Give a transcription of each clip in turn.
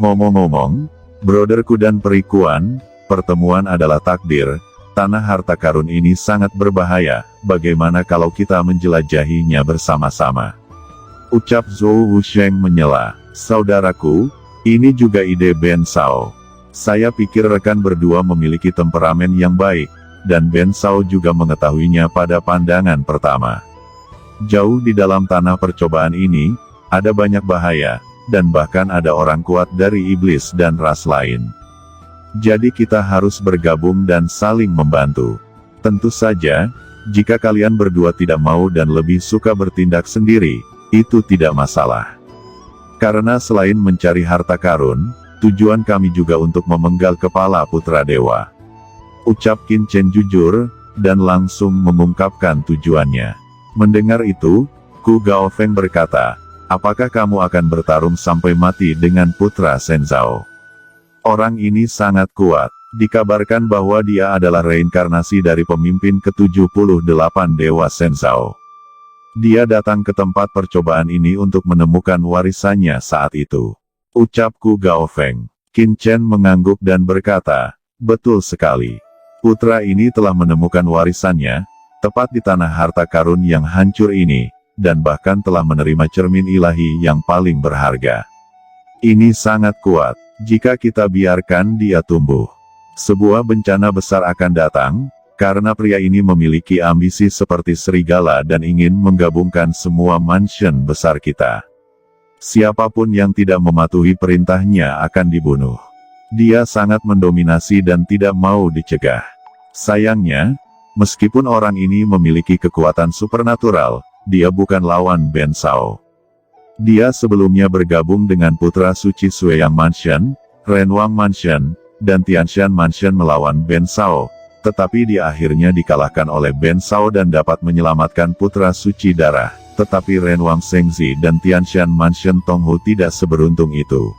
Ngomong-ngomong, broderku dan perikuan, pertemuan adalah takdir. Tanah harta karun ini sangat berbahaya, bagaimana kalau kita menjelajahinya bersama-sama? Ucap Zhou Wusheng menyela. Saudaraku, ini juga ide Ben Shao. Saya pikir rekan berdua memiliki temperamen yang baik, dan Ben Shao juga mengetahuinya pada pandangan pertama. Jauh di dalam tanah percobaan ini, ada banyak bahaya, dan bahkan ada orang kuat dari iblis dan ras lain. Jadi kita harus bergabung dan saling membantu. Tentu saja, jika kalian berdua tidak mau dan lebih suka bertindak sendiri, itu tidak masalah. Karena selain mencari harta karun, tujuan kami juga untuk memenggal kepala putra dewa. Ucap Qin Chen jujur, dan langsung mengungkapkan tujuannya. Mendengar itu, Ku Gaofeng berkata, apakah kamu akan bertarung sampai mati dengan putra Shenzhou? Orang ini sangat kuat. Dikabarkan bahwa dia adalah reinkarnasi dari pemimpin ke-78 Dewa Shenzhou. Dia datang ke tempat percobaan ini untuk menemukan warisannya saat itu. Ucap Ku Gaofeng. Qin Chen mengangguk dan berkata, betul sekali. Putra ini telah menemukan warisannya, tepat di tanah harta karun yang hancur ini, dan bahkan telah menerima cermin ilahi yang paling berharga. Ini sangat kuat. Jika kita biarkan dia tumbuh, sebuah bencana besar akan datang, karena pria ini memiliki ambisi seperti serigala dan ingin menggabungkan semua mansion besar kita. Siapapun yang tidak mematuhi perintahnya akan dibunuh. Dia sangat mendominasi dan tidak mau dicegah. Sayangnya, meskipun orang ini memiliki kekuatan supernatural, dia bukan lawan Ben Shao. Dia sebelumnya bergabung dengan putra suci Sueyang Mansion, Renwang Mansion, dan Tianshan Mansion melawan Ben Shao, tetapi dia akhirnya dikalahkan oleh Ben Shao dan dapat menyelamatkan putra suci darah, tetapi Renwang Shengzi dan Tianshan Mansion Tonghu tidak seberuntung itu.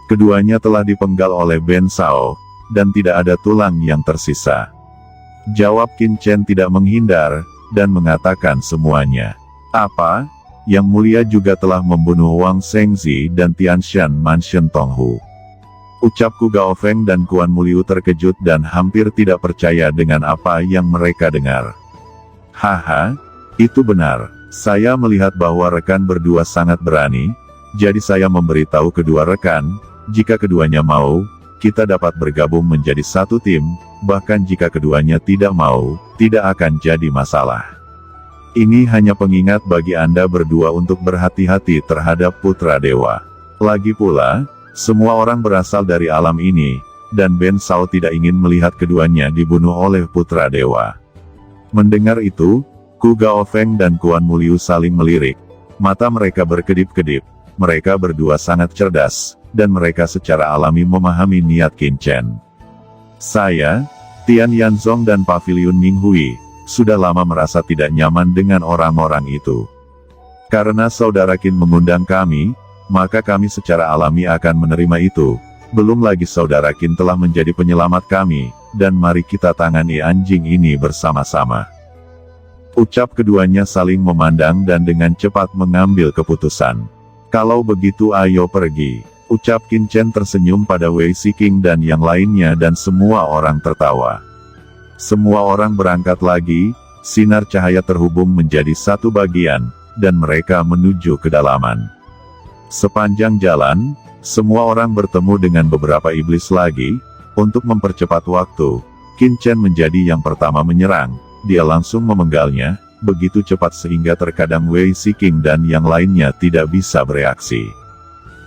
Keduanya telah dipenggal oleh Ben Shao, dan tidak ada tulang yang tersisa. Jawab Qin Chen tidak menghindar, dan mengatakan semuanya. Apa? Yang mulia juga telah membunuh Wang Shengzi dan Tianshan Mansion Tonghu. Ucap Ku Gaofeng dan Kuan Muliu terkejut dan hampir tidak percaya dengan apa yang mereka dengar. Haha, itu benar. Saya melihat bahwa rekan berdua sangat berani, jadi saya memberitahu kedua rekan, jika keduanya mau, kita dapat bergabung menjadi satu tim, bahkan jika keduanya tidak mau, tidak akan jadi masalah. Ini hanya pengingat bagi Anda berdua untuk berhati-hati terhadap putra dewa. Lagi pula, semua orang berasal dari alam ini, dan Ben Shao tidak ingin melihat keduanya dibunuh oleh putra dewa. Mendengar itu, Ku Gaofeng dan Kuan Muliu saling melirik. Mata mereka berkedip-kedip. Mereka berdua sangat cerdas, dan mereka secara alami memahami niat Qin Chen. Saya, Tian Yanzong dan Pavilion Minghui, sudah lama merasa tidak nyaman dengan orang-orang itu. Karena saudara Qin mengundang kami, maka kami secara alami akan menerima itu. Belum lagi saudara Qin telah menjadi penyelamat kami, dan mari kita tangani anjing ini bersama-sama. Ucap keduanya saling memandang dan dengan cepat mengambil keputusan. Kalau begitu ayo pergi. Ucap Qin Chen tersenyum pada Wei Siking dan yang lainnya dan semua orang tertawa. Semua orang berangkat lagi, sinar cahaya terhubung menjadi satu bagian, dan mereka menuju kedalaman. Sepanjang jalan, semua orang bertemu dengan beberapa iblis lagi. Untuk mempercepat waktu, Qin Chen menjadi yang pertama menyerang. Dia langsung memenggalnya, begitu cepat sehingga terkadang Wei Siking dan yang lainnya tidak bisa bereaksi.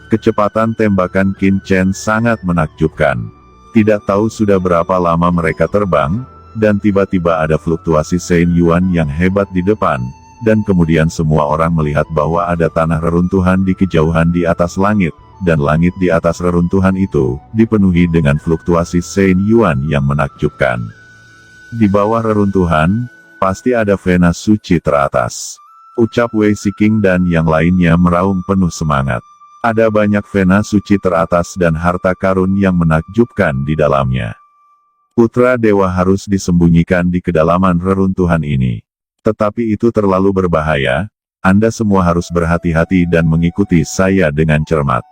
Kecepatan tembakan Qin Chen sangat menakjubkan. Tidak tahu sudah berapa lama mereka terbang, dan tiba-tiba ada fluktuasi Shen Yuan yang hebat di depan, dan kemudian semua orang melihat bahwa ada tanah reruntuhan di kejauhan di atas langit, dan langit di atas reruntuhan itu, dipenuhi dengan fluktuasi Shen Yuan yang menakjubkan. Di bawah reruntuhan, pasti ada Vena suci teratas. Ucap Wei Siking dan yang lainnya meraung penuh semangat. Ada banyak Vena suci teratas dan harta karun yang menakjubkan di dalamnya. Putra dewa harus disembunyikan di kedalaman reruntuhan ini. Tetapi itu terlalu berbahaya, Anda semua harus berhati-hati dan mengikuti saya dengan cermat.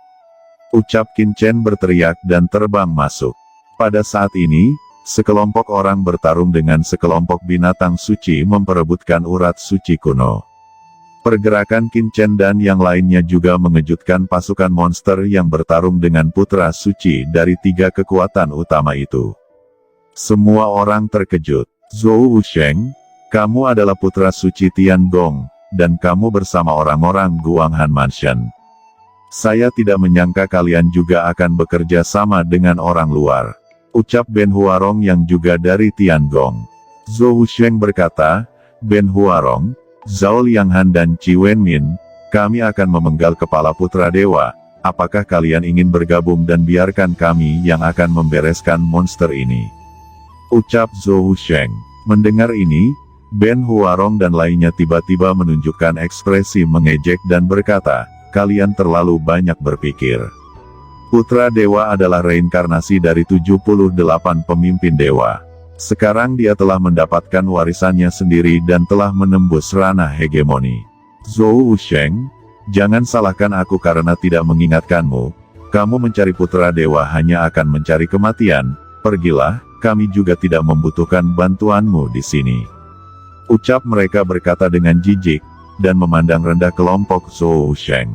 Ucap Qin Chen berteriak dan terbang masuk. Pada saat ini, sekelompok orang bertarung dengan sekelompok binatang suci memperebutkan urat suci kuno. Pergerakan Qin Chen dan yang lainnya juga mengejutkan pasukan monster yang bertarung dengan putra suci dari 3 kekuatan utama itu. Semua orang terkejut. Zhou Wusheng, kamu adalah putra suci Tiangong, dan kamu bersama orang-orang Guanghan Mansion. Saya tidak menyangka kalian juga akan bekerja sama dengan orang luar. Ucap Ben Huarong yang juga dari Tiangong. Zhou Wusheng berkata, Ben Huarong, Zhao Lianghan dan Qi Wenmin, kami akan memenggal kepala putra dewa. Apakah kalian ingin bergabung dan biarkan kami yang akan membereskan monster ini? Ucap Zhou Wusheng. Mendengar ini, Ben Huarong dan lainnya tiba-tiba menunjukkan ekspresi mengejek dan berkata, kalian terlalu banyak berpikir. Putra dewa adalah reinkarnasi dari 78 pemimpin dewa. Sekarang dia telah mendapatkan warisannya sendiri dan telah menembus ranah hegemoni. Zhou Wusheng, jangan salahkan aku karena tidak mengingatkanmu. Kamu mencari putra dewa hanya akan mencari kematian. Pergilah, kami juga tidak membutuhkan bantuanmu di sini. Ucap mereka berkata dengan jijik, dan memandang rendah kelompok Zhou Wusheng.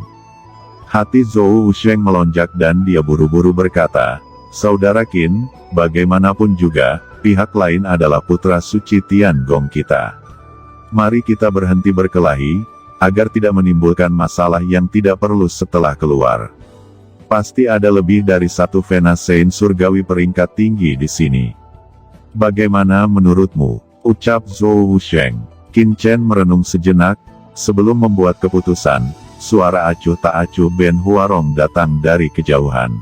Hati Zhou Wusheng melonjak dan dia buru-buru berkata, Saudara Qin, bagaimanapun juga, pihak lain adalah putra suci Tiangong kita. Mari kita berhenti berkelahi, agar tidak menimbulkan masalah yang tidak perlu setelah keluar. Pasti ada lebih dari satu Venasein surgawi peringkat tinggi di sini. Bagaimana menurutmu? Ucap Zhou Wusheng. Qin Chen merenung sejenak, sebelum membuat keputusan. Suara acuh tak acuh Ben Huarong datang dari kejauhan.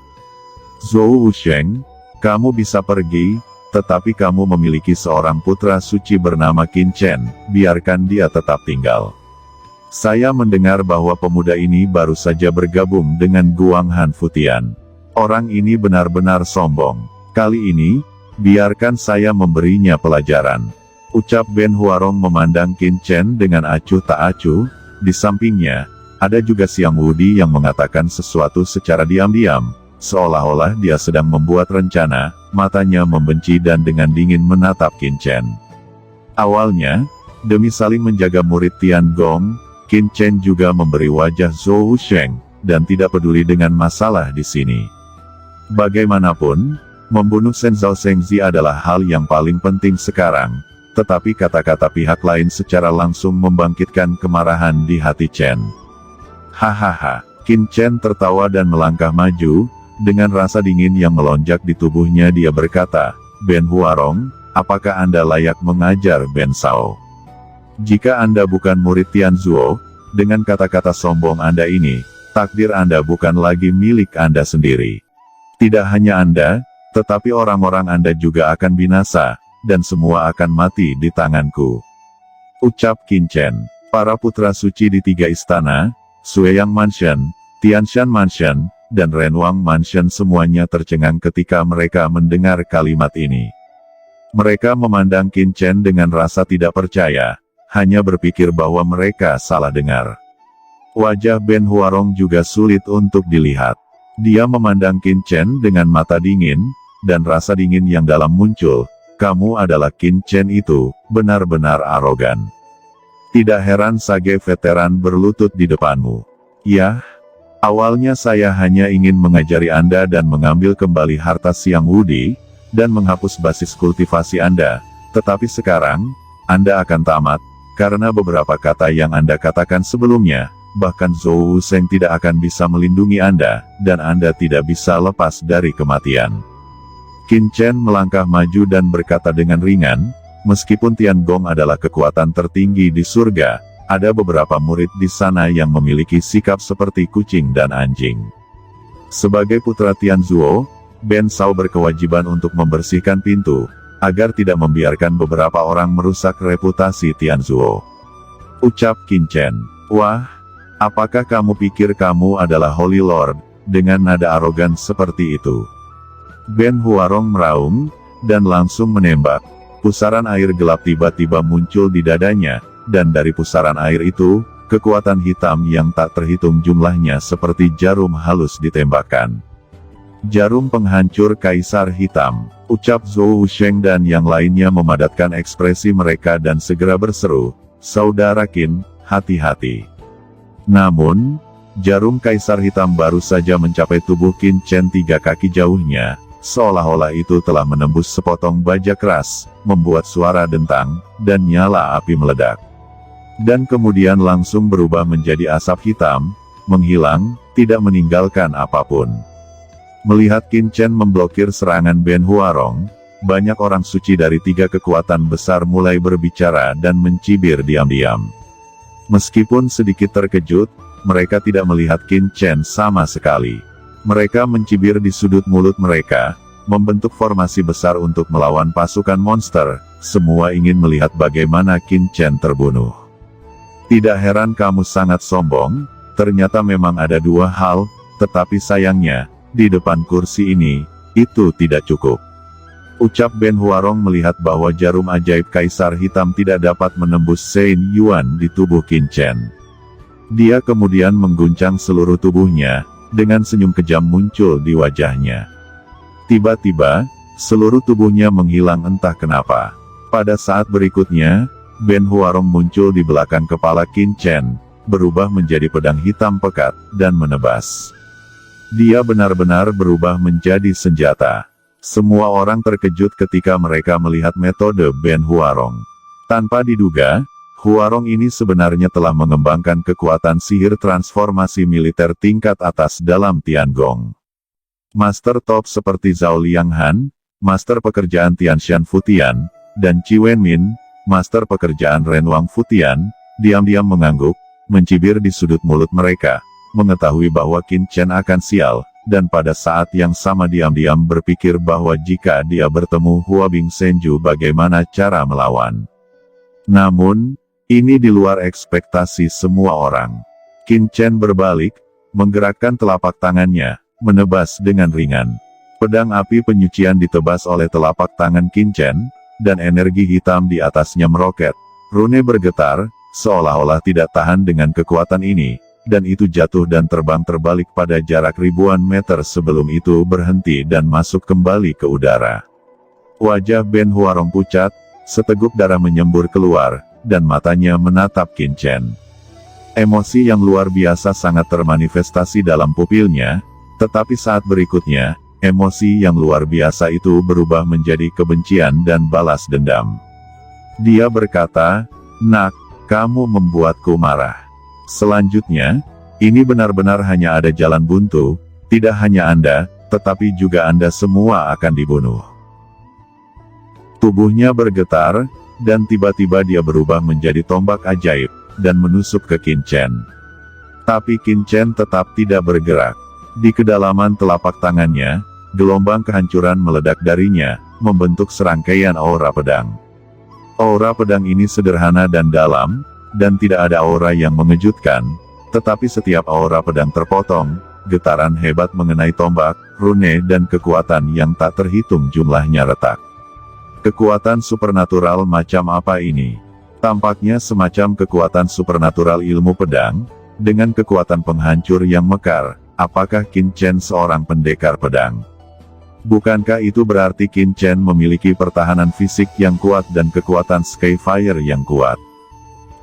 Zhou Wusheng, kamu bisa pergi, tetapi kamu memiliki seorang putra suci bernama Qin Chen, biarkan dia tetap tinggal. Saya mendengar bahwa pemuda ini baru saja bergabung dengan Guanghan Futian. Orang ini benar-benar sombong. Kali ini, biarkan saya memberinya pelajaran. Ucap Ben Huarong memandang Qin Chen dengan acuh tak acuh. Di sampingnya, ada juga Xiang Wudi yang mengatakan sesuatu secara diam-diam, seolah-olah dia sedang membuat rencana, matanya membenci dan dengan dingin menatap Qin Chen. Awalnya, demi saling menjaga murid Tiangong, Qin Chen juga memberi wajah Zhou Wusheng, dan tidak peduli dengan masalah di sini. Bagaimanapun, membunuh Shen Zhao Shengzi adalah hal yang paling penting sekarang, tetapi kata-kata pihak lain secara langsung membangkitkan kemarahan di hati Chen. Hahaha, Qin Chen tertawa dan melangkah maju, dengan rasa dingin yang melonjak di tubuhnya dia berkata, Ben Huarong, apakah Anda layak mengajar Ben Shao? Jika Anda bukan murid Tianzuo, dengan kata-kata sombong Anda ini, takdir Anda bukan lagi milik Anda sendiri. Tidak hanya Anda, tetapi orang-orang Anda juga akan binasa, dan semua akan mati di tanganku. Ucap Qin Chen. Para putra suci di 3 istana, Sueyang Mansion, Tianshan Mansion, dan Renwang Mansion semuanya tercengang ketika mereka mendengar kalimat ini. Mereka memandang Qin Chen dengan rasa tidak percaya, hanya berpikir bahwa mereka salah dengar. Wajah Ben Huarong juga sulit untuk dilihat. Dia memandang Qin Chen dengan mata dingin, dan rasa dingin yang dalam muncul. Kamu adalah Qin Chen itu, benar-benar arogan. Tidak heran Sage veteran berlutut di depanmu. Yah, awalnya saya hanya ingin mengajari Anda dan mengambil kembali harta Xiang Wudi, dan menghapus basis kultivasi Anda, tetapi sekarang, Anda akan tamat, karena beberapa kata yang Anda katakan sebelumnya, bahkan Zhou Wusheng tidak akan bisa melindungi Anda, dan Anda tidak bisa lepas dari kematian. Qin Chen melangkah maju dan berkata dengan ringan, meskipun Tiangong adalah kekuatan tertinggi di surga, ada beberapa murid di sana yang memiliki sikap seperti kucing dan anjing. Sebagai putra Tianzuo, Ben Shao berkewajiban untuk membersihkan pintu, agar tidak membiarkan beberapa orang merusak reputasi Tianzuo. Ucap Qin Chen. Wah, apakah kamu pikir kamu adalah Holy Lord, dengan nada arogan seperti itu? Ben Huarong meraung, dan langsung menembak. Pusaran air gelap tiba-tiba muncul di dadanya, dan dari pusaran air itu, kekuatan hitam yang tak terhitung jumlahnya seperti jarum halus ditembakkan. Jarum penghancur Kaisar Hitam, ucap Zhou Wusheng dan yang lainnya memadatkan ekspresi mereka dan segera berseru, "Saudara Qin, hati-hati." Namun, jarum Kaisar Hitam baru saja mencapai tubuh Qin Chen 3 kaki jauhnya, seolah-olah itu telah menembus sepotong baja keras, membuat suara dentang, dan nyala api meledak. Dan kemudian langsung berubah menjadi asap hitam, menghilang, tidak meninggalkan apapun. Melihat Qin Chen memblokir serangan Ben Huarong, banyak orang suci dari 3 kekuatan besar mulai berbicara dan mencibir diam-diam. Meskipun sedikit terkejut, mereka tidak melihat Qin Chen sama sekali. Mereka mencibir di sudut mulut mereka, membentuk formasi besar untuk melawan pasukan monster, semua ingin melihat bagaimana Qin Chen terbunuh. Tidak heran kamu sangat sombong, ternyata memang ada 2 hal, tetapi sayangnya, di depan kursi ini, itu tidak cukup. Ucap Ben Huarong melihat bahwa jarum ajaib Kaisar Hitam tidak dapat menembus Sein Yuan di tubuh Qin Chen. Dia kemudian mengguncang seluruh tubuhnya, dengan senyum kejam muncul di wajahnya. Tiba-tiba, seluruh tubuhnya menghilang entah kenapa. Pada saat berikutnya, Ben Huarong muncul di belakang kepala Qin Chen, berubah menjadi pedang hitam pekat, dan menebas. Dia benar-benar berubah menjadi senjata. Semua orang terkejut ketika mereka melihat metode Ben Huarong. Tanpa diduga, Huarong ini sebenarnya telah mengembangkan kekuatan sihir transformasi militer tingkat atas dalam Tiangong. Master top seperti Zhao Lianghan, Master pekerjaan Tianshan Futian, dan Qi Wenmin, Master pekerjaan Renwang Futian, diam-diam mengangguk, mencibir di sudut mulut mereka, mengetahui bahwa Qin Chen akan sial, dan pada saat yang sama diam-diam berpikir bahwa jika dia bertemu Hua Bing Senju bagaimana cara melawan. Namun, ini di luar ekspektasi semua orang. Qin Chen berbalik, menggerakkan telapak tangannya, menebas dengan ringan. Pedang api penyucian ditebas oleh telapak tangan Qin Chen, dan energi hitam di atasnya meroket. Rune bergetar, seolah-olah tidak tahan dengan kekuatan ini, dan itu jatuh dan terbang terbalik pada jarak ribuan meter sebelum itu berhenti dan masuk kembali ke udara. Wajah Ben Huarong pucat, seteguk darah menyembur keluar, dan matanya menatap Qin Chen. Emosi yang luar biasa sangat termanifestasi dalam pupilnya, tetapi saat berikutnya, emosi yang luar biasa itu berubah menjadi kebencian dan balas dendam. Dia berkata, "Nak, kamu membuatku marah. Selanjutnya, ini benar-benar hanya ada jalan buntu, tidak hanya Anda, tetapi juga Anda semua akan dibunuh." Tubuhnya bergetar, dan tiba-tiba dia berubah menjadi tombak ajaib, dan menusuk ke Qin Chen. Tapi Qin Chen tetap tidak bergerak. Di kedalaman telapak tangannya, gelombang kehancuran meledak darinya, membentuk serangkaian aura pedang. Aura pedang ini sederhana dan dalam, dan tidak ada aura yang mengejutkan, tetapi setiap aura pedang terpotong, getaran hebat mengenai tombak, rune dan kekuatan yang tak terhitung jumlahnya retak. Kekuatan supernatural macam apa ini? Tampaknya semacam kekuatan supernatural ilmu pedang, dengan kekuatan penghancur yang mekar. Apakah Qin Chen seorang pendekar pedang? Bukankah itu berarti Qin Chen memiliki pertahanan fisik yang kuat dan kekuatan Skyfire yang kuat?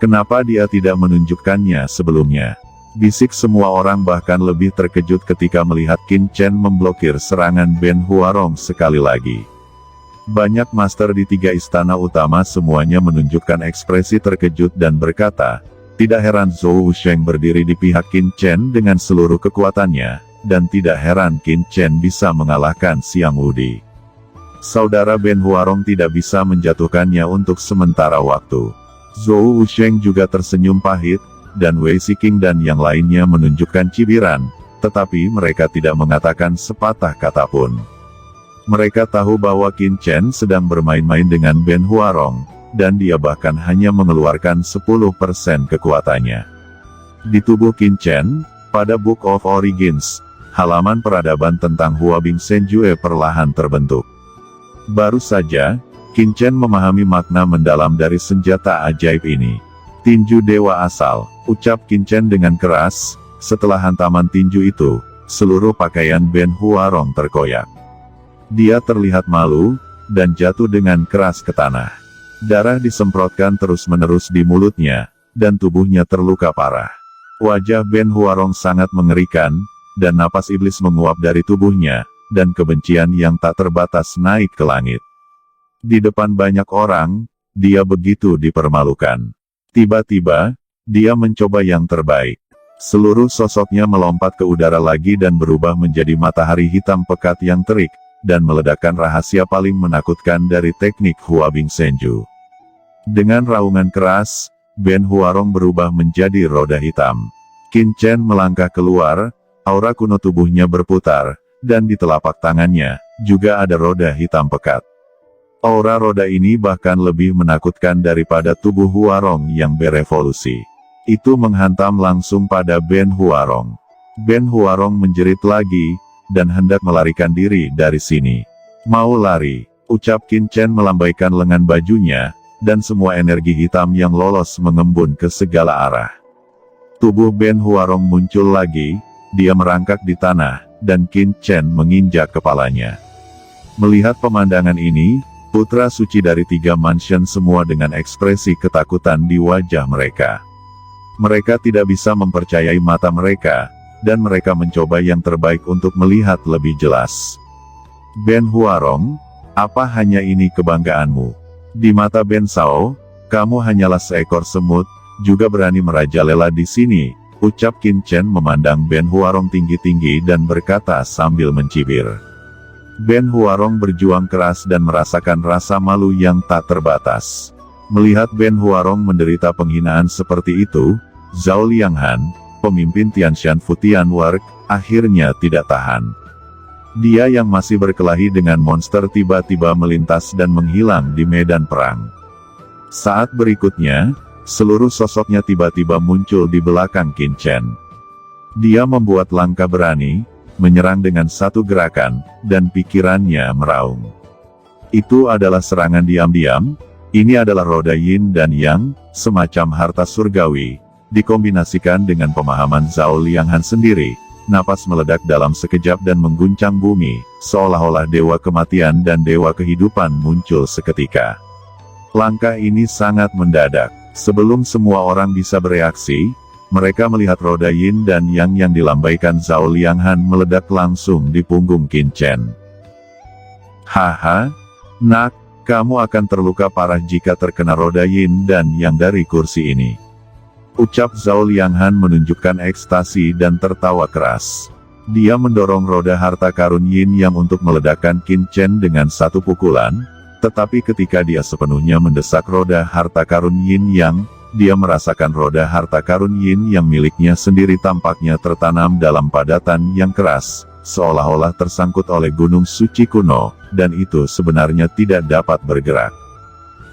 Kenapa dia tidak menunjukkannya sebelumnya? Bisik semua orang bahkan lebih terkejut ketika melihat Qin Chen memblokir serangan Ben Huarong sekali lagi. Banyak master di 3 istana utama semuanya menunjukkan ekspresi terkejut dan berkata, tidak heran Zhou Wusheng berdiri di pihak Qin Chen dengan seluruh kekuatannya, dan tidak heran Qin Chen bisa mengalahkan Xiang Wudi. Saudara Ben Huarong tidak bisa menjatuhkannya untuk sementara waktu. Zhou Wusheng juga tersenyum pahit, dan Wei Siqing dan yang lainnya menunjukkan cibiran, tetapi mereka tidak mengatakan sepatah kata pun. Mereka tahu bahwa Qin Chen sedang bermain-main dengan Ben Huarong, dan dia bahkan hanya mengeluarkan 10% kekuatannya. Di tubuh Qin Chen, pada Book of Origins, halaman peradaban tentang Hua Bing Senjue perlahan terbentuk. Baru saja, Qin Chen memahami makna mendalam dari senjata ajaib ini. Tinju dewa asal, ucap Qin Chen dengan keras, setelah hantaman tinju itu, seluruh pakaian Ben Huarong terkoyak. Dia terlihat malu, dan jatuh dengan keras ke tanah. Darah disemprotkan terus-menerus di mulutnya, dan tubuhnya terluka parah. Wajah Ben Huarong sangat mengerikan, dan napas iblis menguap dari tubuhnya, dan kebencian yang tak terbatas naik ke langit. Di depan banyak orang, dia begitu dipermalukan. Tiba-tiba, dia mencoba yang terbaik. Seluruh sosoknya melompat ke udara lagi dan berubah menjadi matahari hitam pekat yang terik, dan meledakkan rahasia paling menakutkan dari teknik Huabing Senju. Dengan raungan keras, Ben Huarong berubah menjadi roda hitam. Qin Chen melangkah keluar, aura kuno tubuhnya berputar, dan di telapak tangannya, juga ada roda hitam pekat. Aura roda ini bahkan lebih menakutkan daripada tubuh Huarong yang berevolusi. Itu menghantam langsung pada Ben Huarong. Ben Huarong menjerit lagi, dan hendak melarikan diri dari sini. Mau lari, ucap Qin Chen melambaikan lengan bajunya, dan semua energi hitam yang lolos mengembun ke segala arah. Tubuh Ben Huarong muncul lagi, dia merangkak di tanah, dan Qin Chen menginjak kepalanya. Melihat pemandangan ini, putra suci dari 3 mansion semua dengan ekspresi ketakutan di wajah mereka. Mereka tidak bisa mempercayai mata mereka, dan mereka mencoba yang terbaik untuk melihat lebih jelas. Ben Huarong, apa hanya ini kebanggaanmu? Di mata Ben Sao, kamu hanyalah seekor semut, juga berani merajalela di sini, ucap Qin Chen memandang Ben Huarong tinggi-tinggi dan berkata sambil mencibir. Ben Huarong berjuang keras dan merasakan rasa malu yang tak terbatas. Melihat Ben Huarong menderita penghinaan seperti itu, Zhao Lianghan, pemimpin Tianshan Futian Work, akhirnya tidak tahan. Dia yang masih berkelahi dengan monster tiba-tiba melintas dan menghilang di medan perang. Saat berikutnya, seluruh sosoknya tiba-tiba muncul di belakang Qin Chen. Dia membuat langkah berani, menyerang dengan satu gerakan, dan pikirannya meraung. Itu adalah serangan diam-diam, ini adalah roda yin dan yang, semacam harta surgawi. Dikombinasikan dengan pemahaman Zhao Lianghan sendiri, napas meledak dalam sekejap dan mengguncang bumi, seolah-olah dewa kematian dan dewa kehidupan muncul seketika. Langkah ini sangat mendadak. Sebelum semua orang bisa bereaksi, mereka melihat roda yin dan yang dilambaikan Zhao Lianghan meledak langsung di punggung Qin Chen. Haha, nak, kamu akan terluka parah jika terkena roda yin dan yang dari kursi ini. Ucap Zhao Lianghan menunjukkan ekstasi dan tertawa keras. Dia mendorong roda harta karun yin yang untuk meledakkan Qin Chen dengan satu pukulan, tetapi ketika dia sepenuhnya mendesak roda harta karun yin yang, dia merasakan roda harta karun yin yang miliknya sendiri tampaknya tertanam dalam padatan yang keras, seolah-olah tersangkut oleh gunung suci kuno, dan itu sebenarnya tidak dapat bergerak.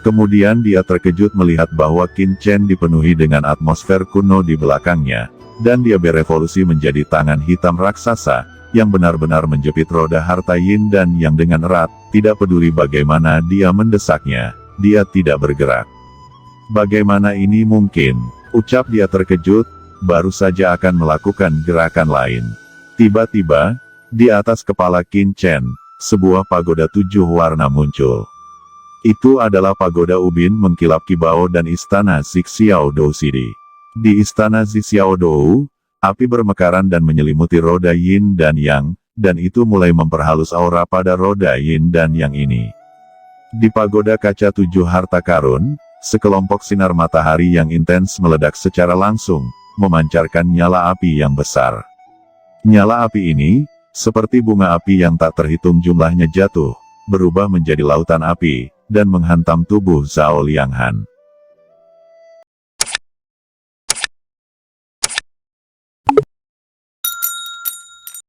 Kemudian dia terkejut melihat bahwa Qin Chen dipenuhi dengan atmosfer kuno di belakangnya, dan dia berevolusi menjadi tangan hitam raksasa, yang benar-benar menjepit roda harta yin dan yang dengan erat, tidak peduli bagaimana dia mendesaknya, dia tidak bergerak. Bagaimana ini mungkin? Ucap dia terkejut, baru saja akan melakukan gerakan lain. Tiba-tiba, di atas kepala Qin Chen, sebuah pagoda 7 warna muncul. Itu adalah pagoda ubin mengkilap kibau dan istana Zixiao Dou Sidi. Di istana Zixiao Dou, api bermekaran dan menyelimuti roda yin dan yang, dan itu mulai memperhalus aura pada roda yin dan yang ini. Di pagoda kaca 7 harta karun, sekelompok sinar matahari yang intens meledak secara langsung, memancarkan nyala api yang besar. Nyala api ini, seperti bunga api yang tak terhitung jumlahnya jatuh, berubah menjadi lautan api, dan menghantam tubuh Zhao Lianghan.